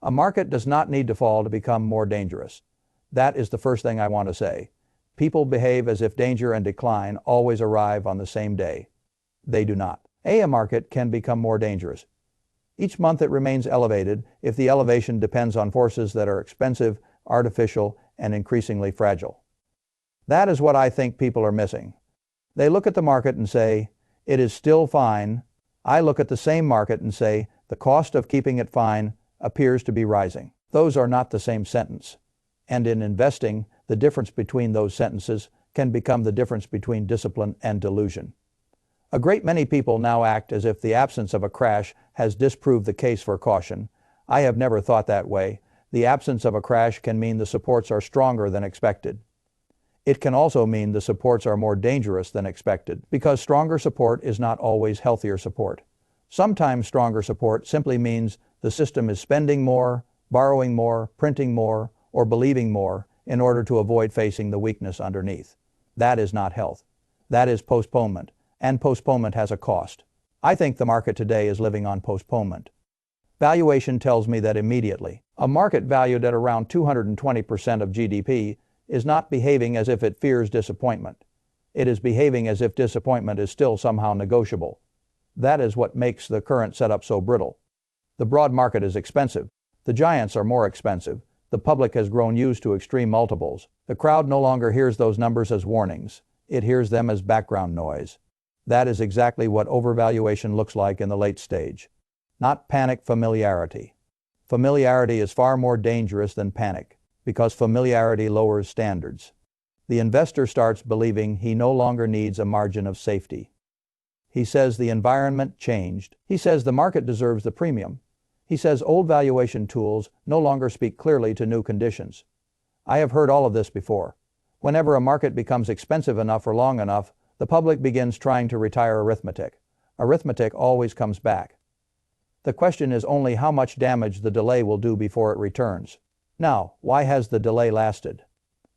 A market does not need to fall to become more dangerous. That is the first thing I want to say. People behave as if danger and decline always arrive on the same day. They do not. A market can become more dangerous. Each month it remains elevated if the elevation depends on forces that are expensive, artificial, and increasingly fragile. That is what I think people are missing. They look at the market and say, it is still fine. I look at the same market and say, the cost of keeping it fine appears to be rising. Those are not the same sentence. And in investing, the difference between those sentences can become the difference between discipline and delusion. A great many people now act as if the absence of a crash has disproved the case for caution. I have never thought that way. The absence of a crash can mean the supports are stronger than expected. It can also mean the supports are more dangerous than expected, because stronger support is not always healthier support. Sometimes stronger support simply means the system is spending more, borrowing more, printing more, or believing more in order to avoid facing the weakness underneath. That is not health. That is postponement, and postponement has a cost. I think the market today is living on postponement. Valuation tells me that immediately. A market valued at around 220% of GDP is not behaving as if it fears disappointment. It is behaving as if disappointment is still somehow negotiable. That is what makes the current setup so brittle. The broad market is expensive. The giants are more expensive. The public has grown used to extreme multiples. The crowd no longer hears those numbers as warnings. It hears them as background noise. That is exactly what overvaluation looks like in the late stage. Not panic, familiarity. Familiarity is far more dangerous than panic, because familiarity lowers standards. The investor starts believing he no longer needs a margin of safety. He says the environment changed. He says the market deserves the premium. He says old valuation tools no longer speak clearly to new conditions. I have heard all of this before. Whenever a market becomes expensive enough for long enough, the public begins trying to retire arithmetic. Arithmetic always comes back. The question is only how much damage the delay will do before it returns. Now, why has the delay lasted?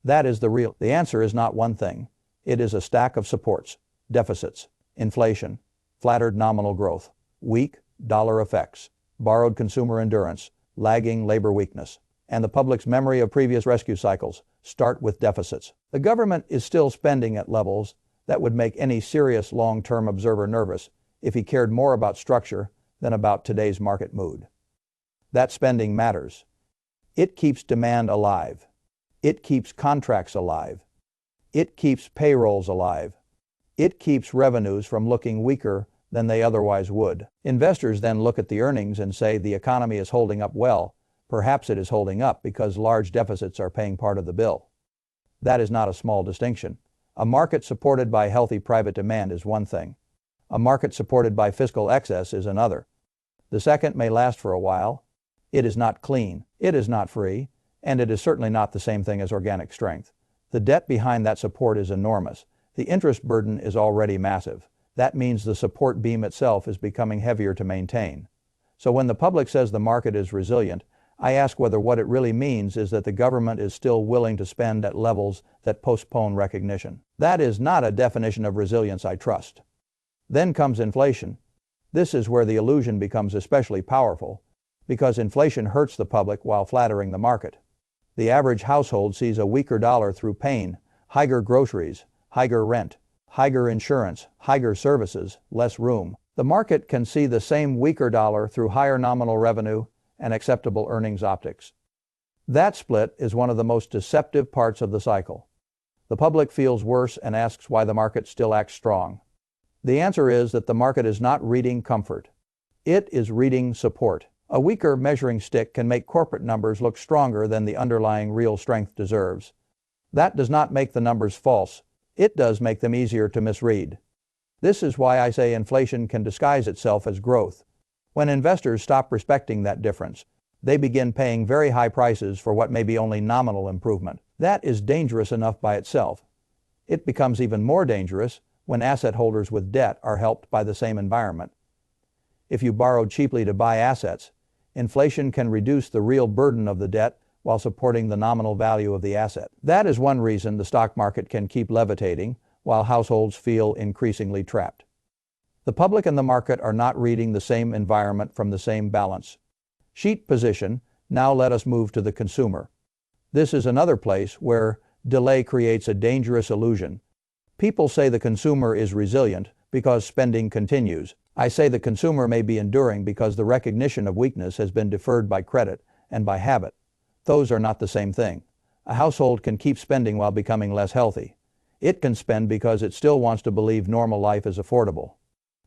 That is the answer is not one thing. It is a stack of supports, deficits, inflation, flattered nominal growth, weak dollar effects, borrowed consumer endurance, lagging labor weakness, and the public's memory of previous rescue cycles start with deficits. The government is still spending at levels that would make any serious long-term observer nervous if he cared more about structure than about today's market mood. That spending matters. It keeps demand alive. It keeps contracts alive. It keeps payrolls alive. It keeps revenues from looking weaker than they otherwise would. Investors then look at the earnings and say the economy is holding up well. Perhaps it is holding up because large deficits are paying part of the bill. That is not a small distinction. A market supported by healthy private demand is one thing. A market supported by fiscal excess is another. The second may last for a while. It is not clean, it is not free, and it is certainly not the same thing as organic strength. The debt behind that support is enormous. The interest burden is already massive. That means the support beam itself is becoming heavier to maintain. So when the public says the market is resilient, I ask whether what it really means is that the government is still willing to spend at levels that postpone recognition. That is not a definition of resilience I trust. Then comes inflation. This is where the illusion becomes especially powerful, because inflation hurts the public while flattering the market. The average household sees a weaker dollar through pain, higher groceries, higher rent, higher insurance, higher services, less room. The market can see the same weaker dollar through higher nominal revenue and acceptable earnings optics. That split is one of the most deceptive parts of the cycle. The public feels worse and asks why the market still acts strong. The answer is that the market is not reading comfort. It is reading support. A weaker measuring stick can make corporate numbers look stronger than the underlying real strength deserves. That does not make the numbers false. It does make them easier to misread. This is why I say inflation can disguise itself as growth. When investors stop respecting that difference, they begin paying very high prices for what may be only nominal improvement. That is dangerous enough by itself. It becomes even more dangerous when asset holders with debt are helped by the same environment. If you borrowed cheaply to buy assets, inflation can reduce the real burden of the debt while supporting the nominal value of the asset. That is one reason the stock market can keep levitating while households feel increasingly trapped. The public and the market are not reading the same environment from the same balance sheet position, Now let us move to the consumer. This is another place where delay creates a dangerous illusion. People say the consumer is resilient because spending continues. I say the consumer may be enduring because the recognition of weakness has been deferred by credit and by habit. Those are not the same thing. A household can keep spending while becoming less healthy. It can spend because it still wants to believe normal life is affordable.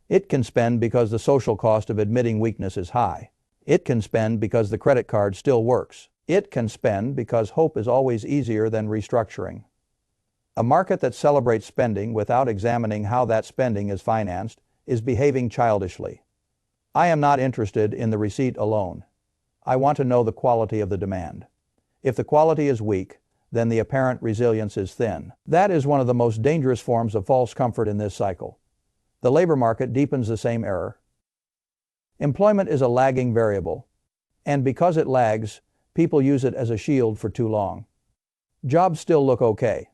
It can spend because the social cost of admitting weakness is high. It can spend because the credit card still works. It can spend because hope is always easier than restructuring. A market that celebrates spending without examining how that spending is financed is behaving childishly. I am not interested in the receipt alone. I want to know the quality of the demand. If the quality is weak, then the apparent resilience is thin. That is one of the most dangerous forms of false comfort in this cycle. The labor market deepens the same error. Employment is a lagging variable, and because it lags, people use it as a shield for too long. Jobs still look okay,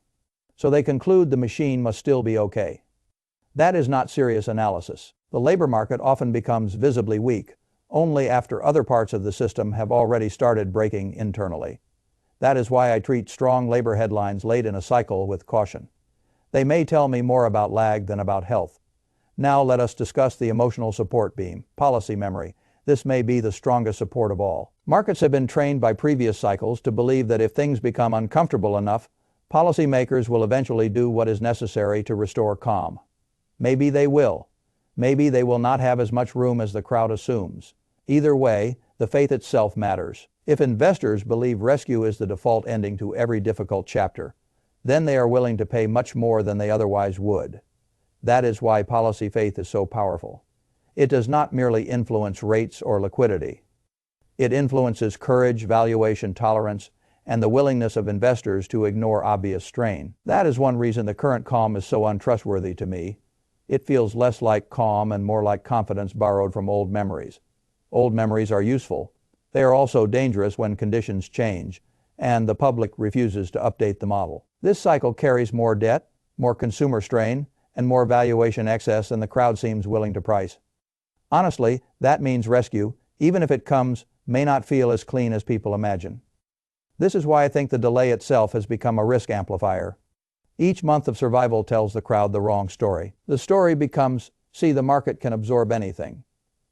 so they conclude the machine must still be okay. That is not serious analysis. The labor market often becomes visibly weak only after other parts of the system have already started breaking internally. That is why I treat strong labor headlines late in a cycle with caution. They may tell me more about lag than about health. Now let us discuss the emotional support beam, policy memory. This may be the strongest support of all. Markets have been trained by previous cycles to believe that if things become uncomfortable enough, policymakers will eventually do what is necessary to restore calm. Maybe they will. Maybe they will not have as much room as the crowd assumes. Either way, the faith itself matters. If investors believe rescue is the default ending to every difficult chapter, then they are willing to pay much more than they otherwise would. That is why policy faith is so powerful. It does not merely influence rates or liquidity. It influences courage, valuation, tolerance, and the willingness of investors to ignore obvious strain. That is one reason the current calm is so untrustworthy to me. It feels less like calm and more like confidence borrowed from old memories. Old memories are useful. They are also dangerous when conditions change, and the public refuses to update the model. This cycle carries more debt, more consumer strain, and more valuation excess than the crowd seems willing to price. Honestly, that means rescue, even if it comes, may not feel as clean as people imagine. This is why I think the delay itself has become a risk amplifier. Each month of survival tells the crowd the wrong story. The story becomes, see, the market can absorb anything.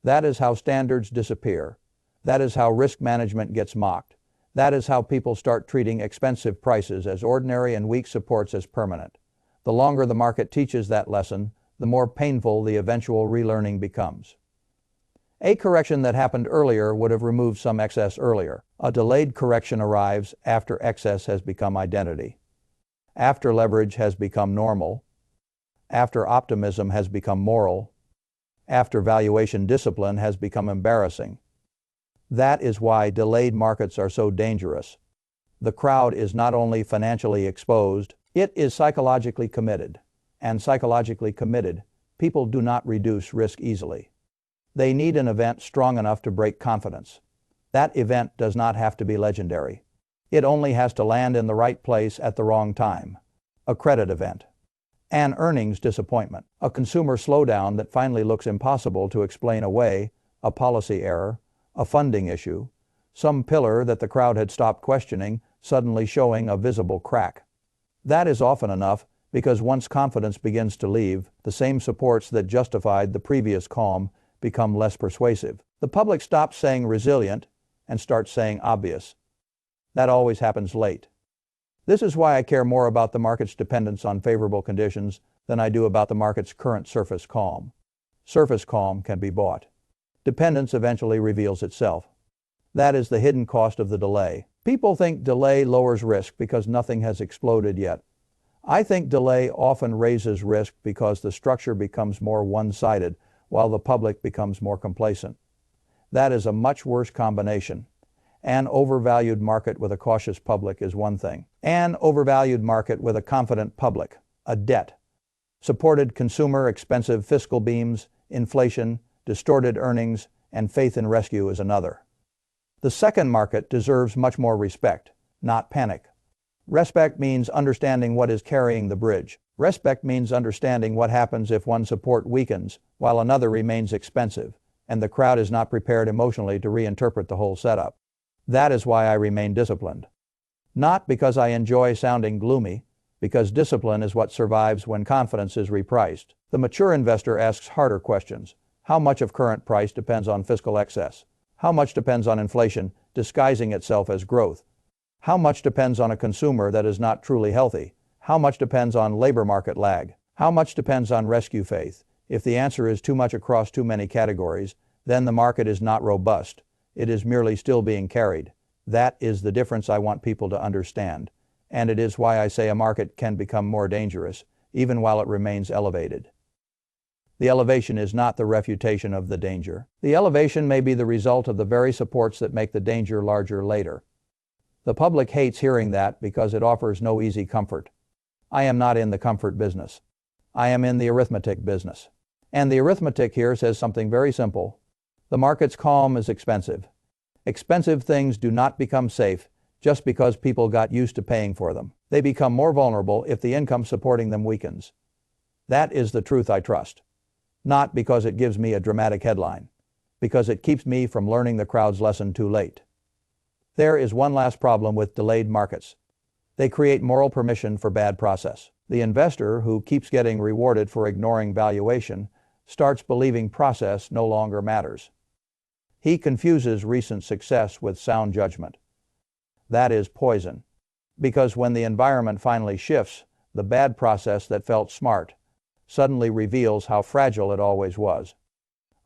That is how standards disappear. That is how risk management gets mocked. That is how people start treating expensive prices as ordinary and weak supports as permanent. The longer the market teaches that lesson, the more painful the eventual relearning becomes. A correction that happened earlier would have removed some excess earlier. A delayed correction arrives after excess has become identity, after leverage has become normal, after optimism has become moral, after valuation discipline has become embarrassing. That is why delayed markets are so dangerous. The crowd is not only financially exposed, it is psychologically committed. And psychologically committed, people do not reduce risk easily. They need an event strong enough to break confidence. That event does not have to be legendary. It only has to land in the right place at the wrong time. A credit event, an earnings disappointment, a consumer slowdown that finally looks impossible to explain away, a policy error, a funding issue, some pillar that the crowd had stopped questioning suddenly showing a visible crack. That is often enough, because once confidence begins to leave, the same supports that justified the previous calm become less persuasive. The public stops saying resilient and starts saying obvious. That always happens late. This is why I care more about the market's dependence on favorable conditions than I do about the market's current surface calm. Surface calm can be bought. Dependence eventually reveals itself. That is the hidden cost of the delay. People think delay lowers risk because nothing has exploded yet. I think delay often raises risk because the structure becomes more one-sided while the public becomes more complacent. That is a much worse combination. An overvalued market with a cautious public is one thing. An overvalued market with a confident public, a debt, supported consumer, expensive fiscal beams, inflation, distorted earnings, and faith in rescue is another. The second market deserves much more respect, not panic. Respect means understanding what is carrying the bridge. Respect means understanding what happens if one support weakens while another remains expensive, and the crowd is not prepared emotionally to reinterpret the whole setup. That is why I remain disciplined. Not because I enjoy sounding gloomy, because discipline is what survives when confidence is repriced. The mature investor asks harder questions. How much of current price depends on fiscal excess? How much depends on inflation disguising itself as growth? How much depends on a consumer that is not truly healthy? How much depends on labor market lag? How much depends on rescue faith? If the answer is too much across too many categories, then the market is not robust. It is merely still being carried. That is the difference I want people to understand. And it is why I say a market can become more dangerous, even while it remains elevated. The elevation is not the refutation of the danger. The elevation may be the result of the very supports that make the danger larger later. The public hates hearing that because it offers no easy comfort. I am not in the comfort business. I am in the arithmetic business. And the arithmetic here says something very simple. The market's calm is expensive. Expensive things do not become safe just because people got used to paying for them. They become more vulnerable if the income supporting them weakens. That is the truth I trust. Not because it gives me a dramatic headline, because it keeps me from learning the crowd's lesson too late. There is one last problem with delayed markets. They create moral permission for bad process. The investor who keeps getting rewarded for ignoring valuation starts believing process no longer matters. He confuses recent success with sound judgment. That is poison. Because when the environment finally shifts, the bad process that felt smart suddenly reveals how fragile it always was.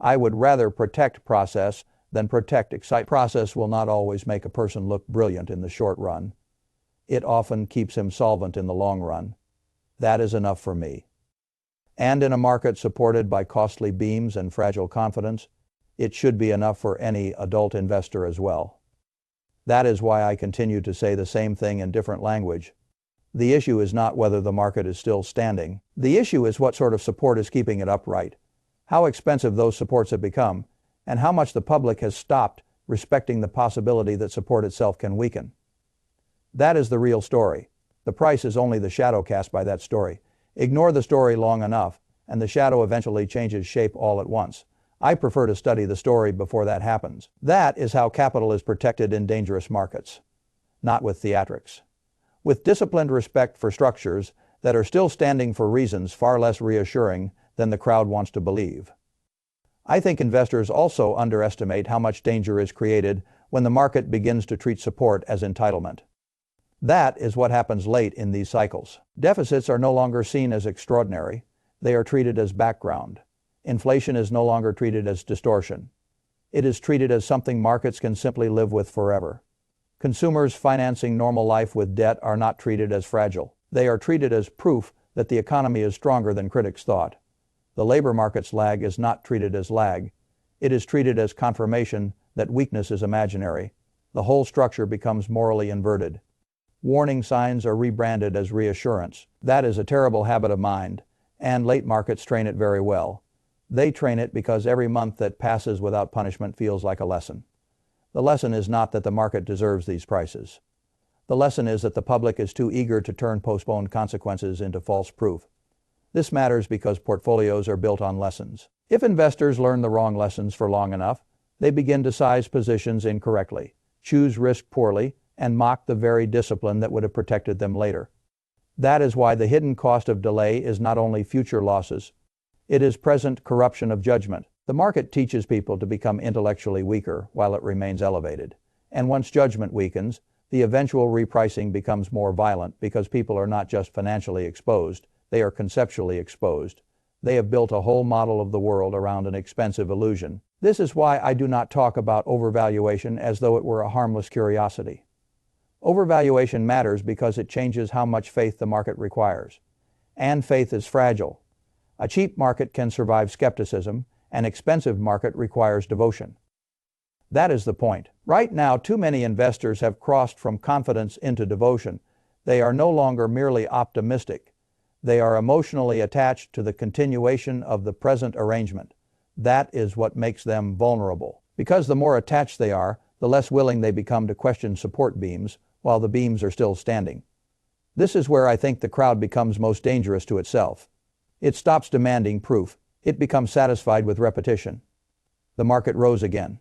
I would rather protect process than protect excitement. Process will not always make a person look brilliant in the short run. It often keeps him solvent in the long run. That is enough for me. And in a market supported by costly beams and fragile confidence, it should be enough for any adult investor as well. That is why I continue to say the same thing in different language. The issue is not whether the market is still standing. The issue is what sort of support is keeping it upright, how expensive those supports have become, and how much the public has stopped respecting the possibility that support itself can weaken. That is the real story. The price is only the shadow cast by that story. Ignore the story long enough, and the shadow eventually changes shape all at once. I prefer to study the story before that happens. That is how capital is protected in dangerous markets. Not with theatrics. With disciplined respect for structures that are still standing for reasons far less reassuring than the crowd wants to believe. I think investors also underestimate how much danger is created when the market begins to treat support as entitlement. That is what happens late in these cycles. Deficits are no longer seen as extraordinary. They are treated as background. Inflation is no longer treated as distortion. It is treated as something markets can simply live with forever. Consumers financing normal life with debt are not treated as fragile. They are treated as proof that the economy is stronger than critics thought. The labor market's lag is not treated as lag. It is treated as confirmation that weakness is imaginary. The whole structure becomes morally inverted. Warning signs are rebranded as reassurance. That is a terrible habit of mind, and late markets train it very well. They train it because every month that passes without punishment feels like a lesson. The lesson is not that the market deserves these prices. The lesson is that the public is too eager to turn postponed consequences into false proof. This matters because portfolios are built on lessons. If investors learn the wrong lessons for long enough, they begin to size positions incorrectly, choose risk poorly, and mock the very discipline that would have protected them later. That is why the hidden cost of delay is not only future losses, it is present corruption of judgment. The market teaches people to become intellectually weaker while it remains elevated. And once judgment weakens, the eventual repricing becomes more violent because people are not just financially exposed, they are conceptually exposed. They have built a whole model of the world around an expensive illusion. This is why I do not talk about overvaluation as though it were a harmless curiosity. Overvaluation matters because it changes how much faith the market requires. And faith is fragile. A cheap market can survive skepticism. An expensive market requires devotion. That is the point. Right now, too many investors have crossed from confidence into devotion. They are no longer merely optimistic. They are emotionally attached to the continuation of the present arrangement. That is what makes them vulnerable. Because the more attached they are, the less willing they become to question support beams while the beams are still standing. This is where I think the crowd becomes most dangerous to itself. It stops demanding proof. It becomes satisfied with repetition. The market rose again.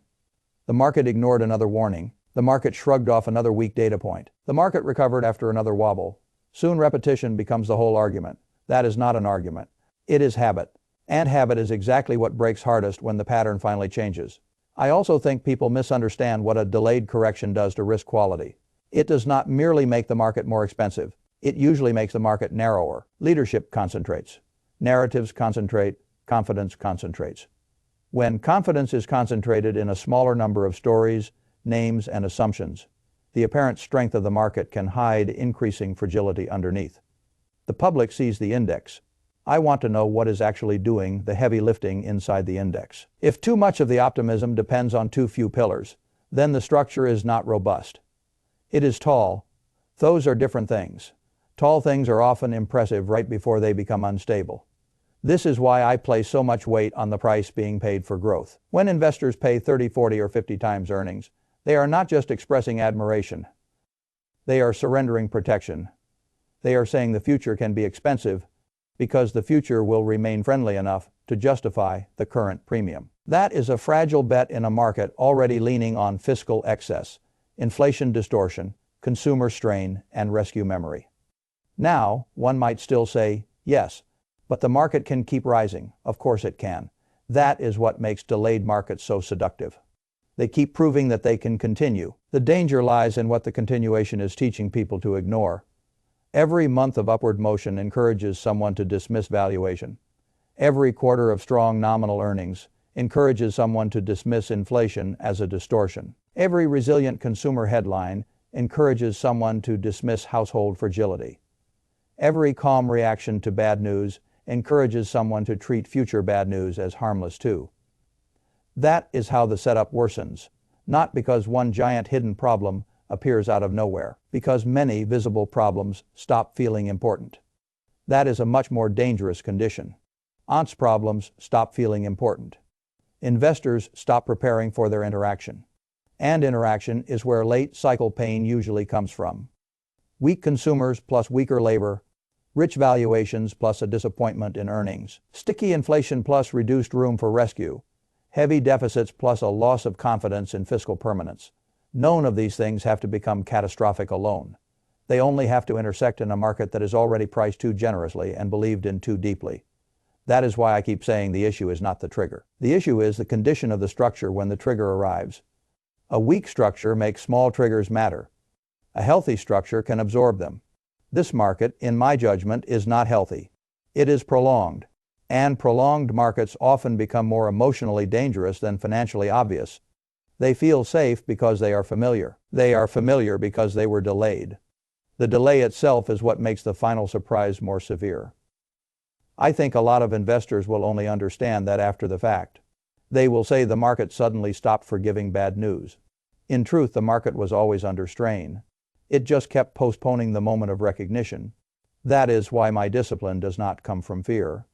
The market ignored another warning. The market shrugged off another weak data point. The market recovered after another wobble. Soon repetition becomes the whole argument. That is not an argument. It is habit. And habit is exactly what breaks hardest when the pattern finally changes. I also think people misunderstand what a delayed correction does to risk quality. It does not merely make the market more expensive. It usually makes the market narrower. Leadership concentrates. Narratives concentrate. Confidence concentrates. When confidence is concentrated in a smaller number of stories, names, and assumptions, the apparent strength of the market can hide increasing fragility underneath. The public sees the index. I want to know what is actually doing the heavy lifting inside the index. If too much of the optimism depends on too few pillars, then the structure is not robust. It is tall. Those are different things. Tall things are often impressive right before they become unstable. This is why I place so much weight on the price being paid for growth. When investors pay 30, 40, or 50 times earnings, they are not just expressing admiration. They are surrendering protection. They are saying the future can be expensive because the future will remain friendly enough to justify the current premium. That is a fragile bet in a market already leaning on fiscal excess, inflation distortion, consumer strain, and rescue memory. Now, one might still say, yes, but the market can keep rising. Of course it can. That is what makes delayed markets so seductive. They keep proving that they can continue. The danger lies in what the continuation is teaching people to ignore. Every month of upward motion encourages someone to dismiss valuation. Every quarter of strong nominal earnings encourages someone to dismiss inflation as a distortion. Every resilient consumer headline encourages someone to dismiss household fragility. Every calm reaction to bad news encourages someone to treat future bad news as harmless too. That is how the setup worsens, not because one giant hidden problem appears out of nowhere, because many visible problems stop feeling important. That is a much more dangerous condition. Aunt's problems stop feeling important. Investors stop preparing for their interaction. And interaction is where late cycle pain usually comes from. Weak consumers plus weaker labor, rich valuations plus a disappointment in earnings, sticky inflation plus reduced room for rescue, heavy deficits plus a loss of confidence in fiscal permanence. None of these things have to become catastrophic alone. They only have to intersect in a market that is already priced too generously and believed in too deeply. That is why I keep saying the issue is not the trigger. The issue is the condition of the structure when the trigger arrives. A weak structure makes small triggers matter. A healthy structure can absorb them. This market, in my judgment, is not healthy. It is prolonged. And prolonged markets often become more emotionally dangerous than financially obvious. They feel safe because they are familiar. They are familiar because they were delayed. The delay itself is what makes the final surprise more severe. I think a lot of investors will only understand that after the fact. They will say the market suddenly stopped forgiving bad news. In truth, the market was always under strain. It just kept postponing the moment of recognition. That is why my discipline does not come from fear.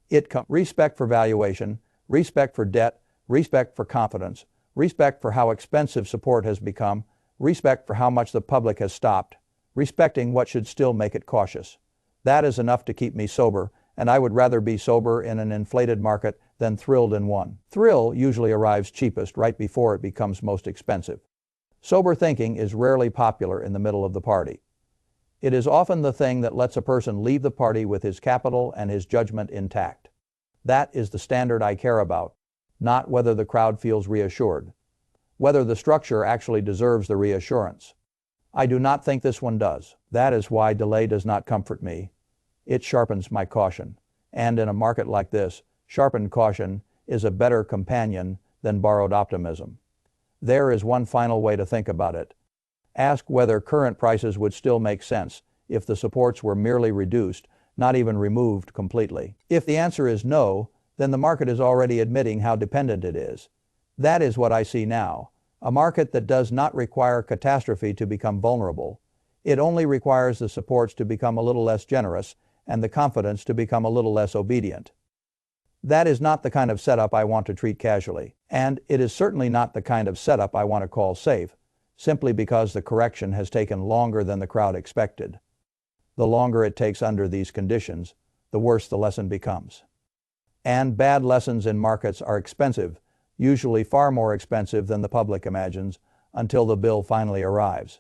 It comes from respect for valuation, respect for debt, respect for confidence, respect for how expensive support has become, respect for how much the public has stopped, respecting what should still make it cautious. That is enough to keep me sober, and I would rather be sober in an inflated market than thrilled in one. Thrill usually arrives cheapest right before it becomes most expensive. Sober thinking is rarely popular in the middle of the party. It is often the thing that lets a person leave the party with his capital and his judgment intact. That is the standard I care about, not whether the crowd feels reassured, whether the structure actually deserves the reassurance. I do not think this one does. That is why delay does not comfort me. It sharpens my caution. And in a market like this, sharpened caution is a better companion than borrowed optimism. There is one final way to think about it. Ask whether current prices would still make sense if the supports were merely reduced, not even removed completely. If the answer is no, then the market is already admitting how dependent it is. That is what I see now. A market that does not require catastrophe to become vulnerable. It only requires the supports to become a little less generous and the confidence to become a little less obedient. That is not the kind of setup I want to treat casually, and it is certainly not the kind of setup I want to call safe, simply because the correction has taken longer than the crowd expected. The longer it takes under these conditions, the worse the lesson becomes. And bad lessons in markets are expensive, usually far more expensive than the public imagines, until the bill finally arrives.